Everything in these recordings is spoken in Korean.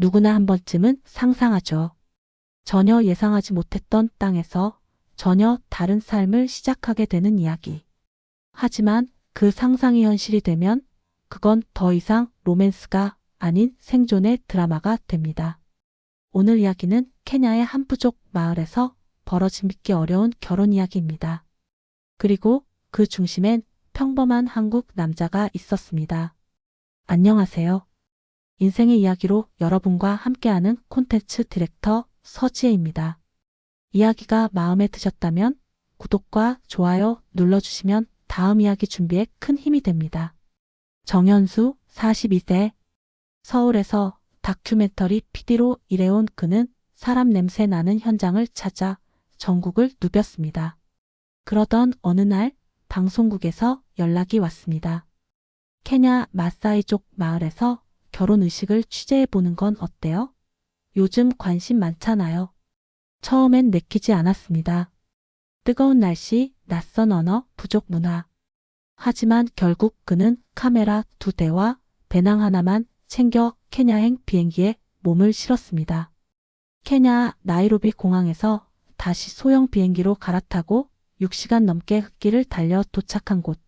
누구나 한 번쯤은 상상하죠. 전혀 예상하지 못했던 땅에서 전혀 다른 삶을 시작하게 되는 이야기. 하지만 그 상상이 현실이 되면 그건 더 이상 로맨스가 아닌 생존의 드라마가 됩니다. 오늘 이야기는 케냐의 한 부족 마을에서 벌어진 믿기 어려운 결혼 이야기입니다. 그리고 그 중심엔 평범한 한국 남자가 있었습니다. 안녕하세요. 인생의 이야기로 여러분과 함께하는 콘텐츠 디렉터 서지혜입니다. 이야기가 마음에 드셨다면 구독과 좋아요 눌러주시면 다음 이야기 준비에 큰 힘이 됩니다. 정현수 42세 서울에서 다큐멘터리 PD로 일해온 그는 사람 냄새 나는 현장을 찾아 전국을 누볐습니다. 그러던 어느 날 방송국에서 연락이 왔습니다. 케냐 마사이족 마을에서 결혼 의식을 취재해보는 건 어때요? 요즘 관심 많잖아요. 처음엔 내키지 않았습니다. 뜨거운 날씨, 낯선 언어, 부족 문화. 하지만 결국 그는 카메라 2대와 배낭 하나만 챙겨 케냐행 비행기에 몸을 실었습니다. 케냐 나이로비 공항에서 다시 소형 비행기로 갈아타고 6시간 넘게 흙길을 달려 도착한 곳.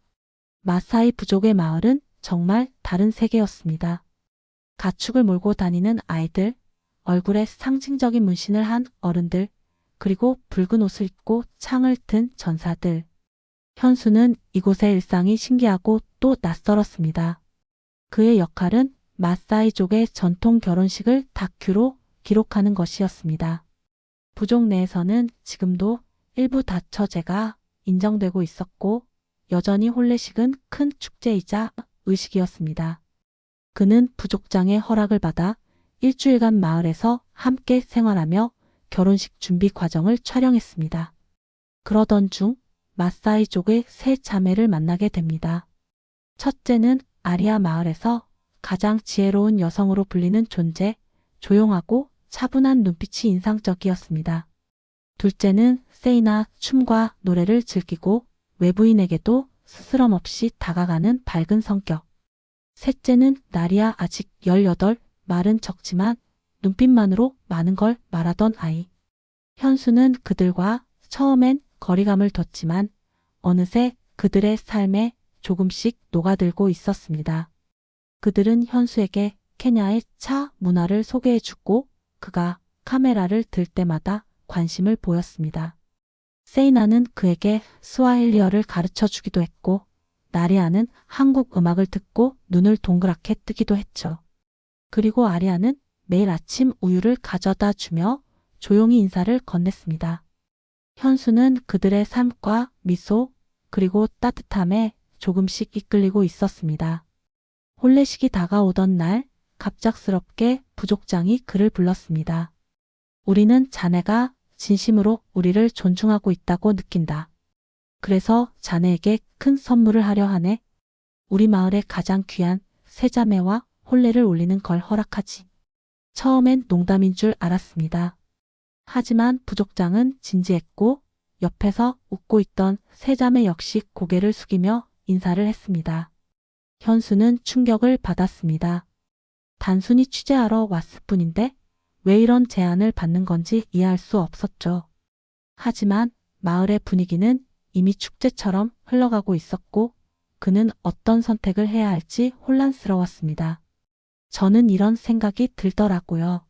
마사이 부족의 마을은 정말 다른 세계였습니다. 가축을 몰고 다니는 아이들, 얼굴에 상징적인 문신을 한 어른들, 그리고 붉은 옷을 입고 창을 튼 전사들. 현수는 이곳의 일상이 신기하고 또 낯설었습니다. 그의 역할은 마사이족의 전통 결혼식을 다큐로 기록하는 것이었습니다. 부족 내에서는 지금도 일부 다처제가 인정되고 있었고 여전히 혼례식은 큰 축제이자 의식이었습니다. 그는 부족장의 허락을 받아 일주일간 마을에서 함께 생활하며 결혼식 준비 과정을 촬영했습니다. 그러던 중 마사이족의 세 자매를 만나게 됩니다. 첫째는 아리아 마을에서 가장 지혜로운 여성으로 불리는 존재, 조용하고 차분한 눈빛이 인상적이었습니다. 둘째는 세이나 춤과 노래를 즐기고 외부인에게도 스스럼 없이 다가가는 밝은 성격. 셋째는 나리아 아직 18, 말은 적지만 눈빛만으로 많은 걸 말하던 아이. 현수는 그들과 처음엔 거리감을 뒀지만 어느새 그들의 삶에 조금씩 녹아들고 있었습니다. 그들은 현수에게 케냐의 차 문화를 소개해주고 그가 카메라를 들 때마다 관심을 보였습니다. 세이나는 그에게 스와힐리어를 가르쳐주기도 했고 나리아는 한국 음악을 듣고 눈을 동그랗게 뜨기도 했죠. 그리고 아리아는 매일 아침 우유를 가져다 주며 조용히 인사를 건넸습니다. 현수는 그들의 삶과 미소 그리고 따뜻함에 조금씩 이끌리고 있었습니다. 혼례식이 다가오던 날 갑작스럽게 부족장이 그를 불렀습니다. 우리는 자네가 진심으로 우리를 존중하고 있다고 느낀다. 그래서 자네에게 큰 선물을 하려 하네. 우리 마을의 가장 귀한 세자매와 혼례를 올리는 걸 허락하지. 처음엔 농담인 줄 알았습니다. 하지만 부족장은 진지했고 옆에서 웃고 있던 세자매 역시 고개를 숙이며 인사를 했습니다. 현수는 충격을 받았습니다. 단순히 취재하러 왔을 뿐인데 왜 이런 제안을 받는 건지 이해할 수 없었죠. 하지만 마을의 분위기는 이미 축제처럼 흘러가고 있었고 그는 어떤 선택을 해야 할지 혼란스러웠습니다. 저는 이런 생각이 들더라고요.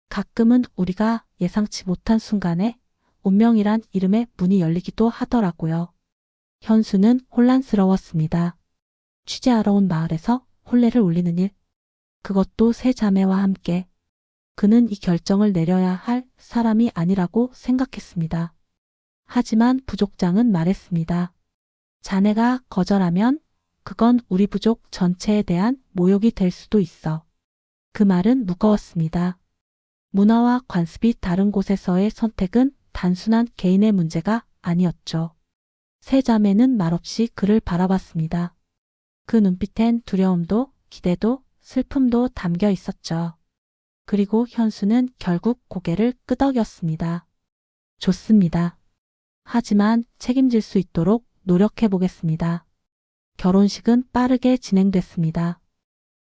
가끔은 우리가 예상치 못한 순간에 운명이란 이름의 문이 열리기도 하더라고요. 현수는 혼란스러웠습니다. 취재하러 온 마을에서 혼례를 올리는 일, 그것도 세 자매와 함께. 그는 이 결정을 내려야 할 사람이 아니라고 생각했습니다. 하지만 부족장은 말했습니다. 자네가 거절하면 그건 우리 부족 전체에 대한 모욕이 될 수도 있어. 그 말은 무거웠습니다. 문화와 관습이 다른 곳에서의 선택은 단순한 개인의 문제가 아니었죠. 세 자매는 말없이 그를 바라봤습니다. 그 눈빛엔 두려움도 기대도 슬픔도 담겨 있었죠. 그리고 현수는 결국 고개를 끄덕였습니다. 좋습니다. 하지만 책임질 수 있도록 노력해 보겠습니다. 결혼식은 빠르게 진행됐습니다.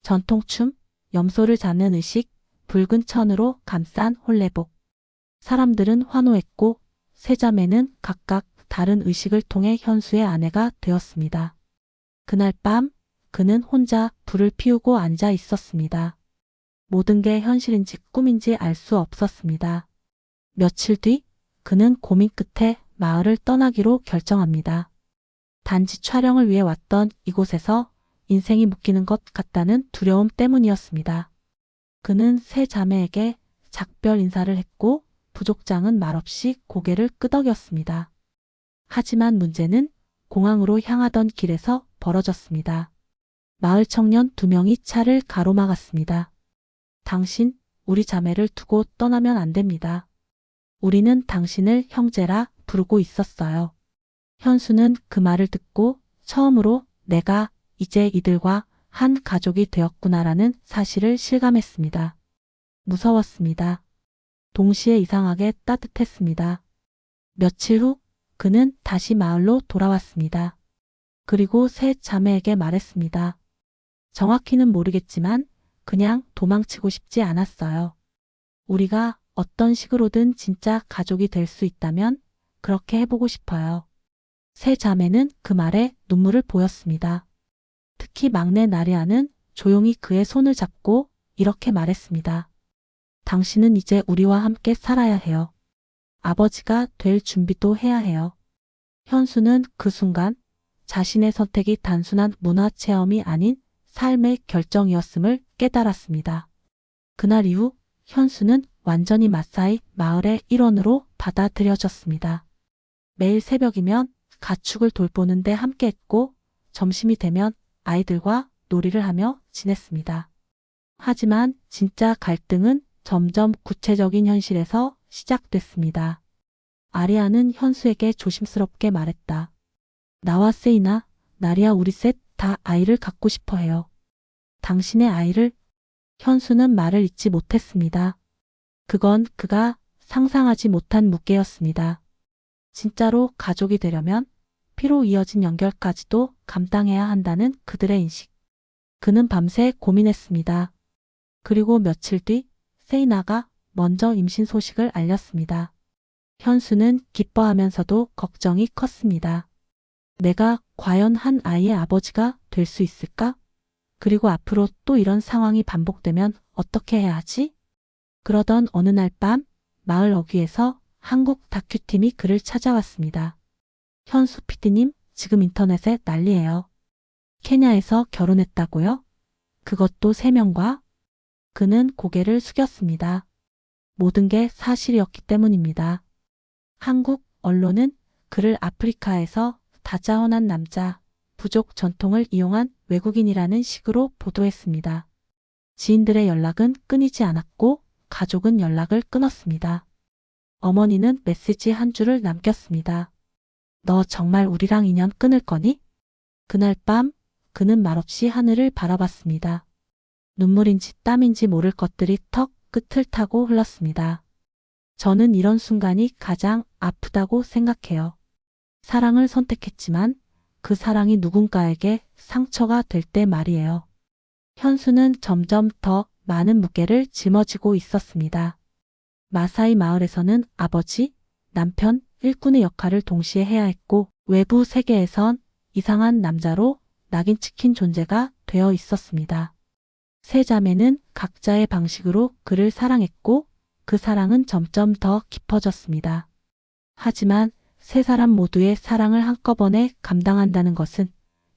전통춤, 염소를 잡는 의식, 붉은 천으로 감싼 홀레복. 사람들은 환호했고 세 자매는 각각 다른 의식을 통해 현수의 아내가 되었습니다. 그날 밤 그는 혼자 불을 피우고 앉아 있었습니다. 모든 게 현실인지 꿈인지 알 수 없었습니다. 며칠 뒤 그는 고민 끝에 마을을 떠나기로 결정합니다. 단지 촬영을 위해 왔던 이곳에서 인생이 묶이는 것 같다는 두려움 때문이었습니다. 그는 세 자매에게 작별 인사를 했고 부족장은 말없이 고개를 끄덕였습니다. 하지만 문제는 공항으로 향하던 길에서 벌어졌습니다. 마을 청년 2명이 차를 가로막았습니다. 당신, 우리 자매를 두고 떠나면 안 됩니다. 우리는 당신을 형제라 부르고 있었어요. 현수는 그 말을 듣고 처음으로 내가 이제 이들과 한 가족이 되었구나라는 사실을 실감했습니다. 무서웠습니다. 동시에 이상하게 따뜻했습니다. 며칠 후 그는 다시 마을로 돌아왔습니다. 그리고 세 자매에게 말했습니다. 정확히는 모르겠지만 그냥 도망치고 싶지 않았어요. 우리가 어떤 식으로든 진짜 가족이 될 수 있다면 그렇게 해보고 싶어요. 세 자매는 그 말에 눈물을 보였습니다. 특히 막내 나리아는 조용히 그의 손을 잡고 이렇게 말했습니다. 당신은 이제 우리와 함께 살아야 해요. 아버지가 될 준비도 해야 해요. 현수는 그 순간 자신의 선택이 단순한 문화 체험이 아닌 삶의 결정이었음을 깨달았습니다. 그날 이후 현수는 완전히 마사이 마을의 일원으로 받아들여졌습니다. 매일 새벽이면 가축을 돌보는데 함께했고 점심이 되면 아이들과 놀이를 하며 지냈습니다. 하지만 진짜 갈등은 점점 구체적인 현실에서 시작됐습니다. 아리아는 현수에게 조심스럽게 말했다. 나와 세이나, 나리아 우리 셋 다 아이를 갖고 싶어 해요. 당신의 아이를? 현수는 말을 잇지 못했습니다. 그건 그가 상상하지 못한 무게였습니다. 진짜로 가족이 되려면 피로 이어진 연결까지도 감당해야 한다는 그들의 인식. 그는 밤새 고민했습니다. 그리고 며칠 뒤 세이나가 먼저 임신 소식을 알렸습니다. 현수는 기뻐하면서도 걱정이 컸습니다. 내가 과연 한 아이의 아버지가 될 수 있을까? 그리고 앞으로 또 이런 상황이 반복되면 어떻게 해야 하지? 그러던 어느 날 밤 마을 어귀에서 한국 다큐팀이 그를 찾아왔습니다. 현수 PD님, 지금 인터넷에 난리예요. 케냐에서 결혼했다고요? 그것도 3명과? 그는 고개를 숙였습니다. 모든 게 사실이었기 때문입니다. 한국 언론은 그를 아프리카에서 다자혼한 남자, 부족 전통을 이용한 외국인이라는 식으로 보도했습니다. 지인들의 연락은 끊이지 않았고 가족은 연락을 끊었습니다. 어머니는 메시지 한 줄을 남겼습니다. 너 정말 우리랑 인연 끊을 거니? 그날 밤 그는 말없이 하늘을 바라봤습니다. 눈물인지 땀인지 모를 것들이 턱 끝을 타고 흘렀습니다. 저는 이런 순간이 가장 아프다고 생각해요. 사랑을 선택했지만 그 사랑이 누군가에게 상처가 될 때 말이에요. 현수는 점점 더 많은 무게를 짊어지고 있었습니다. 마사이 마을에서는 아버지, 남편, 일꾼의 역할을 동시에 해야 했고 외부 세계에선 이상한 남자로 낙인 찍힌 존재가 되어 있었습니다. 세 자매는 각자의 방식으로 그를 사랑했고 그 사랑은 점점 더 깊어졌습니다. 하지만 세 사람 모두의 사랑을 한꺼번에 감당한다는 것은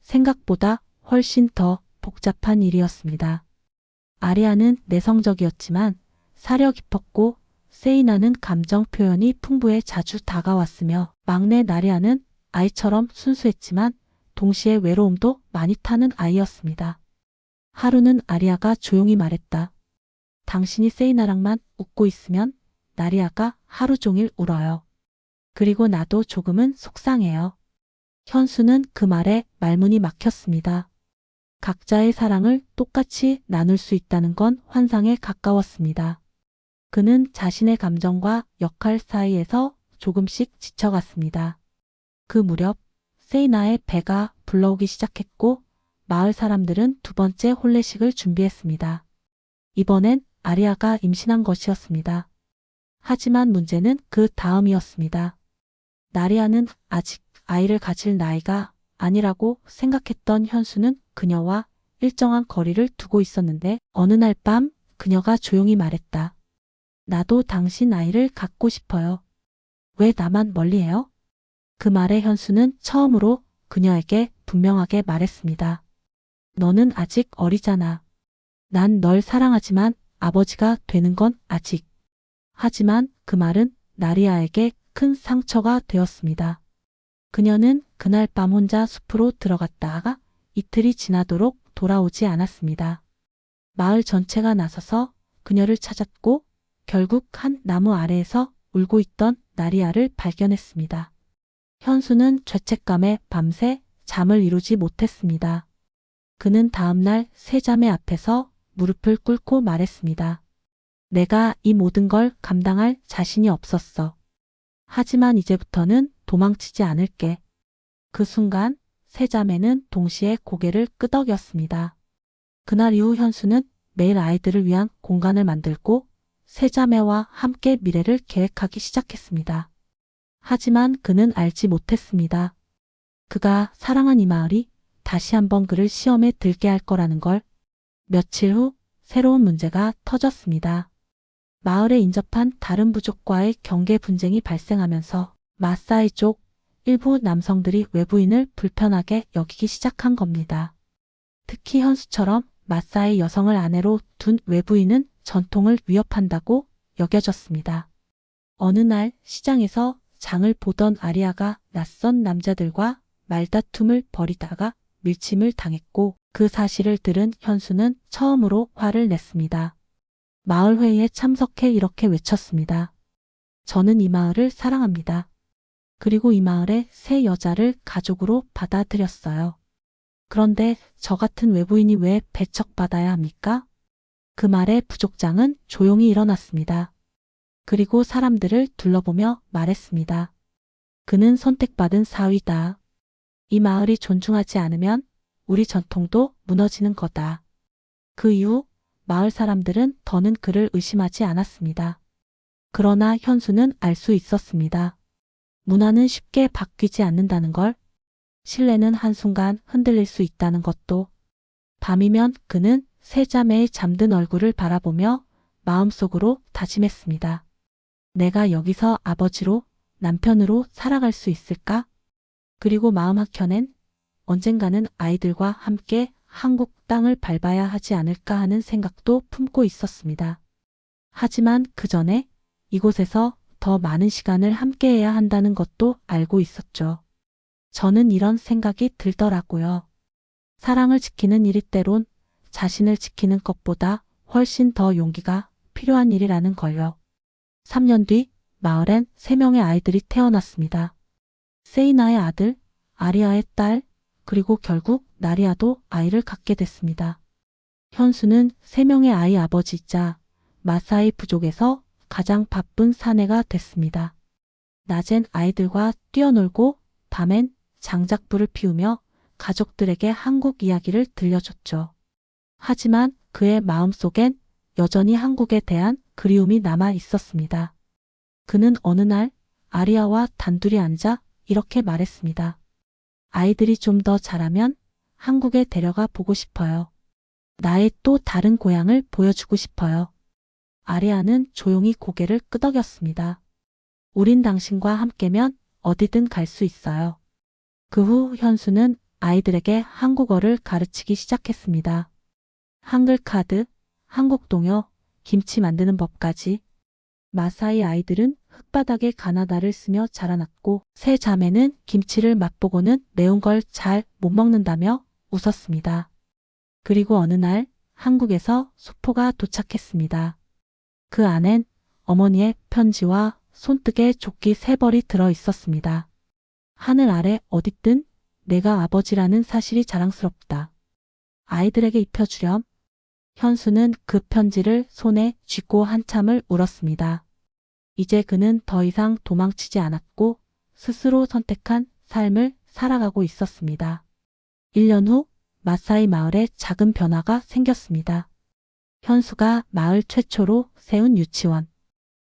생각보다 훨씬 더 복잡한 일이었습니다. 아리아는 내성적이었지만 사려 깊었고 세이나는 감정 표현이 풍부해 자주 다가왔으며 막내 나리아는 아이처럼 순수했지만 동시에 외로움도 많이 타는 아이였습니다. 하루는 아리아가 조용히 말했다. 당신이 세이나랑만 웃고 있으면 나리아가 하루 종일 울어요. 그리고 나도 조금은 속상해요. 현수는 그 말에 말문이 막혔습니다. 각자의 사랑을 똑같이 나눌 수 있다는 건 환상에 가까웠습니다. 그는 자신의 감정과 역할 사이에서 조금씩 지쳐갔습니다. 그 무렵 세이나의 배가 불러오기 시작했고 마을 사람들은 2번째 혼례식을 준비했습니다. 이번엔 아리아가 임신한 것이었습니다. 하지만 문제는 그 다음이었습니다. 나리아는 아직 아이를 가질 나이가 아니라고 생각했던 현수는 그녀와 일정한 거리를 두고 있었는데 어느 날 밤 그녀가 조용히 말했다. 나도 당신 아이를 갖고 싶어요. 왜 나만 멀리해요? 그 말에 현수는 처음으로 그녀에게 분명하게 말했습니다. 너는 아직 어리잖아. 난 널 사랑하지만 아버지가 되는 건 아직. 하지만 그 말은 나리아에게 큰 상처가 되었습니다. 그녀는 그날 밤 혼자 숲으로 들어갔다가 이틀이 지나도록 돌아오지 않았습니다. 마을 전체가 나서서 그녀를 찾았고 결국 한 나무 아래에서 울고 있던 나리아를 발견했습니다. 현수는 죄책감에 밤새 잠을 이루지 못했습니다. 그는 다음날 세 자매 앞에서 무릎을 꿇고 말했습니다. 내가 이 모든 걸 감당할 자신이 없었어. 하지만 이제부터는 도망치지 않을게. 그 순간 세 자매는 동시에 고개를 끄덕였습니다. 그날 이후 현수는 매일 아이들을 위한 공간을 만들고 세 자매와 함께 미래를 계획하기 시작했습니다. 하지만 그는 알지 못했습니다. 그가 사랑한 이 마을이 다시 한번 그를 시험에 들게 할 거라는 걸. 며칠 후 새로운 문제가 터졌습니다. 마을에 인접한 다른 부족과의 경계 분쟁이 발생하면서 마사이 족 일부 남성들이 외부인을 불편하게 여기기 시작한 겁니다. 특히 현수처럼 마사이 여성을 아내로 둔 외부인은 전통을 위협한다고 여겨졌습니다. 어느 날 시장에서 장을 보던 아리아가 낯선 남자들과 말다툼을 벌이다가 밀침을 당했고 그 사실을 들은 현수는 처음으로 화를 냈습니다. 마을 회의에 참석해 이렇게 외쳤습니다. 저는 이 마을을 사랑합니다. 그리고 이 마을의 새 여자를 가족으로 받아들였어요. 그런데 저 같은 외부인이 왜 배척받아야 합니까? 그 말에 부족장은 조용히 일어났습니다. 그리고 사람들을 둘러보며 말했습니다. 그는 선택받은 사위다. 이 마을이 존중하지 않으면 우리 전통도 무너지는 거다. 그 이후 마을 사람들은 더는 그를 의심하지 않았습니다. 그러나 현수는 알 수 있었습니다. 문화는 쉽게 바뀌지 않는다는 걸, 신뢰는 한순간 흔들릴 수 있다는 것도. 밤이면 그는 세 자매의 잠든 얼굴을 바라보며 마음속으로 다짐했습니다. 내가 여기서 아버지로, 남편으로 살아갈 수 있을까? 그리고 마음 한켠엔 언젠가는 아이들과 함께 한국 땅을 밟아야 하지 않을까 하는 생각도 품고 있었습니다. 하지만 그 전에 이곳에서 더 많은 시간을 함께해야 한다는 것도 알고 있었죠. 저는 이런 생각이 들더라고요. 사랑을 지키는 일이 때론 자신을 지키는 것보다 훨씬 더 용기가 필요한 일이라는 걸요. 3년 뒤 마을엔 3명의 아이들이 태어났습니다. 세이나의 아들, 아리아의 딸, 그리고 결국 나리아도 아이를 갖게 됐습니다. 현수는 3명의 아이 아버지이자 마사이 부족에서 가장 바쁜 사내가 됐습니다. 낮엔 아이들과 뛰어놀고 밤엔 장작불을 피우며 가족들에게 한국 이야기를 들려줬죠. 하지만 그의 마음속엔 여전히 한국에 대한 그리움이 남아 있었습니다. 그는 어느 날 아리아와 단둘이 앉아 이렇게 말했습니다. 아이들이 좀 더 자라면 한국에 데려가 보고 싶어요. 나의 또 다른 고향을 보여주고 싶어요. 아리아는 조용히 고개를 끄덕였습니다. 우린 당신과 함께면 어디든 갈 수 있어요. 그 후 현수는 아이들에게 한국어를 가르치기 시작했습니다. 한글 카드, 한국 동요, 김치 만드는 법까지. 마사이 아이들은 흙바닥에 가나다를 쓰며 자라났고 세 자매는 김치를 맛보고는 매운 걸 잘 못 먹는다며 웃었습니다. 그리고 어느 날 한국에서 수포가 도착했습니다. 그 안엔 어머니의 편지와 손뜨개 조끼 3벌이 들어 있었습니다. 하늘 아래 어딨든 내가 아버지라는 사실이 자랑스럽다. 아이들에게 입혀주렴. 현수는 그 편지를 손에 쥐고 한참을 울었습니다. 이제 그는 더 이상 도망치지 않았고 스스로 선택한 삶을 살아가고 있었습니다. 1년 후 마사이 마을에 작은 변화가 생겼습니다. 현수가 마을 최초로 세운 유치원.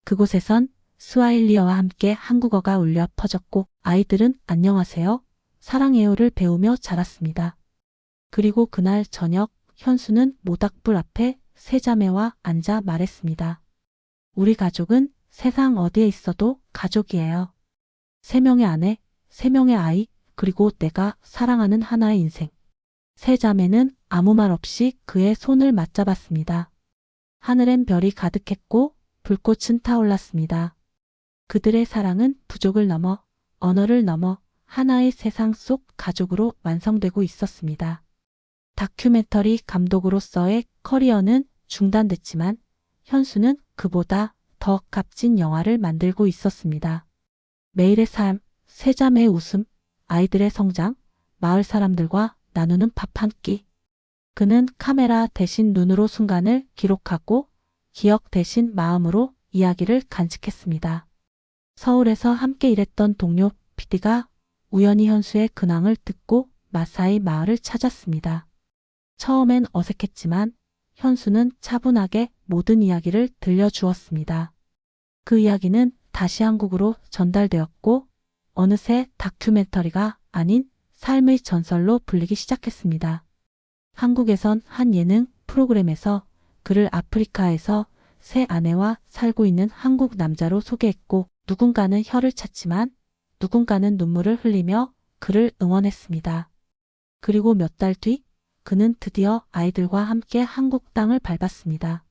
그곳에선 스와힐리어와 함께 한국어가 울려 퍼졌고 아이들은 안녕하세요, 사랑해요를 배우며 자랐습니다. 그리고 그날 저녁 현수는 모닥불 앞에 세 자매와 앉아 말했습니다. 우리 가족은 세상 어디에 있어도 가족이에요. 3명의 아내, 3명의 아이, 그리고 내가 사랑하는 하나의 인생. 세 자매는 아무 말 없이 그의 손을 맞잡았습니다. 하늘엔 별이 가득했고 불꽃은 타올랐습니다. 그들의 사랑은 부족을 넘어, 언어를 넘어 하나의 세상 속 가족으로 완성되고 있었습니다. 다큐멘터리 감독으로서의 커리어는 중단됐지만 현수는 그보다 더 값진 영화를 만들고 있었습니다. 매일의 삶, 세 자매의 웃음, 아이들의 성장, 마을 사람들과 나누는 밥 한 끼. 그는 카메라 대신 눈으로 순간을 기록하고 기억 대신 마음으로 이야기를 간직했습니다. 서울에서 함께 일했던 동료 PD가 우연히 현수의 근황을 듣고 마사이 마을을 찾았습니다. 처음엔 어색했지만 현수는 차분하게 모든 이야기를 들려주었습니다. 그 이야기는 다시 한국으로 전달되었고 어느새 다큐멘터리가 아닌 삶의 전설로 불리기 시작했습니다. 한국에선 한 예능 프로그램에서 그를 아프리카에서 새 아내와 살고 있는 한국 남자로 소개했고 누군가는 혀를 찼지만 누군가는 눈물을 흘리며 그를 응원했습니다. 그리고 몇 달 뒤 그는 드디어 아이들과 함께 한국 땅을 밟았습니다.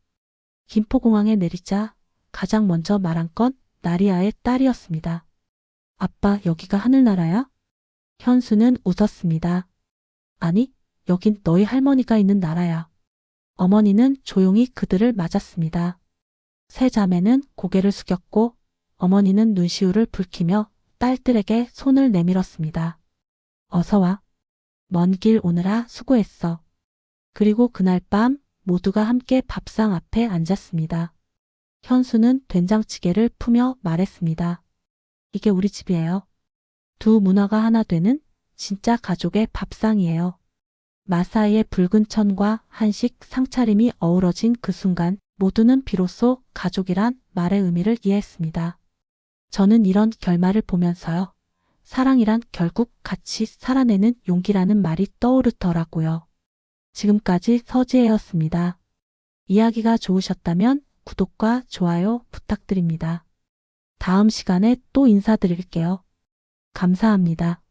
김포공항에 내리자 가장 먼저 말한 건 나리아의 딸이었습니다. 아빠, 여기가 하늘나라야? 현수는 웃었습니다. 아니, 여긴 너희 할머니가 있는 나라야. 어머니는 조용히 그들을 맞았습니다. 세 자매는 고개를 숙였고 어머니는 눈시울을 붉히며 딸들에게 손을 내밀었습니다. 어서 와. 먼 길 오느라 수고했어. 그리고 그날 밤 모두가 함께 밥상 앞에 앉았습니다. 현수는 된장찌개를 푸며 말했습니다. 이게 우리 집이에요. 두 문화가 하나 되는 진짜 가족의 밥상이에요. 마사이의 붉은 천과 한식 상차림이 어우러진 그 순간 모두는 비로소 가족이란 말의 의미를 이해했습니다. 저는 이런 결말을 보면서요. 사랑이란 결국 같이 살아내는 용기라는 말이 떠오르더라고요. 지금까지 서지혜였습니다. 이야기가 좋으셨다면 구독과 좋아요 부탁드립니다. 다음 시간에 또 인사드릴게요. 감사합니다.